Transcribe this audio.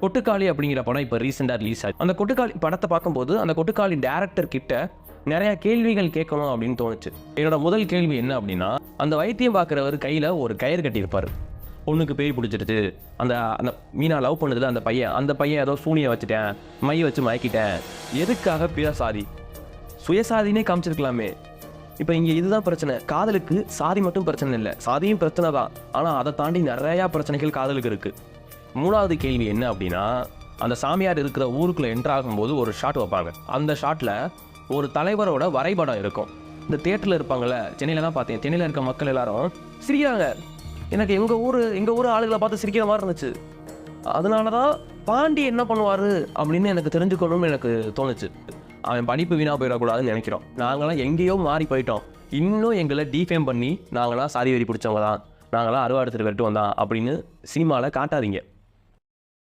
கொட்டுக்காளி அப்படிங்கிற படம் இப்போ ரீசெண்டாக ரிலீஸ் ஆச்சு. அந்த கொட்டுக்காளி படத்தை பார்க்கும்போது அந்த கொட்டுக்காளி டேரக்டர் கிட்ட நிறைய கேள்விகள் கேட்கணும் அப்படின்னு தோணுச்சு. என்னோட முதல் கேள்வி என்ன அப்படின்னா, அந்த வைத்தியம் பார்க்குறவர் கையில் ஒரு கயிறு கட்டியிருப்பார். பொண்ணுக்கு பேய் பிடிச்சிடுச்சு, அந்த அந்த மீனா லவ் பண்ணுதுல அந்த பையன் ஏதோ சூனியை வச்சுட்டேன், மைய வச்சு மயக்கிட்டேன். எதுக்காக பிறசாதி? சுயசாதினே காமிச்சிருக்கலாமே. இப்போ இங்கே இதுதான் பிரச்சனை. காதலுக்கு சாதி மட்டும் பிரச்சனை இல்லை, சாதியும் பிரச்சனை தான். ஆனால் அதை தாண்டி நிறையா பிரச்சனைகள் காதலுக்கு இருக்குது. மூணாவது கேள்வி என்ன அப்படின்னா, அந்த சாமியார் இருக்கிற ஊருக்குள்ளே என்ட்ராகும்போது ஒரு ஷாட் வைப்பாங்க. அந்த ஷாட்டில் ஒரு தலைவரோட வரைபடம் இருக்கும். இந்த தியேட்டரில் இருப்பாங்கள்ல, சென்னையில் தான் பார்த்தேன். சென்னையில் இருக்க மக்கள் எல்லாரும் சிரிக்கிறாங்க. எனக்கு எங்கள் ஊர் ஆளுகளை பார்த்து சிரிக்கிற மாதிரி இருந்துச்சு. அதனால தான் பாண்டி என்ன பண்ணுவார் அப்படின்னு எனக்கு தெரிஞ்சுக்கணும்னு எனக்கு தோணுச்சு. அவன் படிப்பு வீணாக போயிடக்கூடாதுன்னு நினைக்கிறோம். நாங்களாம் எங்கேயோ மாறி போயிட்டோம். இன்னும் எங்களை டீஃபேம் பண்ணி நாங்களாம் சாதி வெறி பிடிச்சவங்க தான், நாங்களாம் அறுவாடு திருட்டு வந்தான் அப்படின்னு சினிமாவில் காட்டாதீங்க.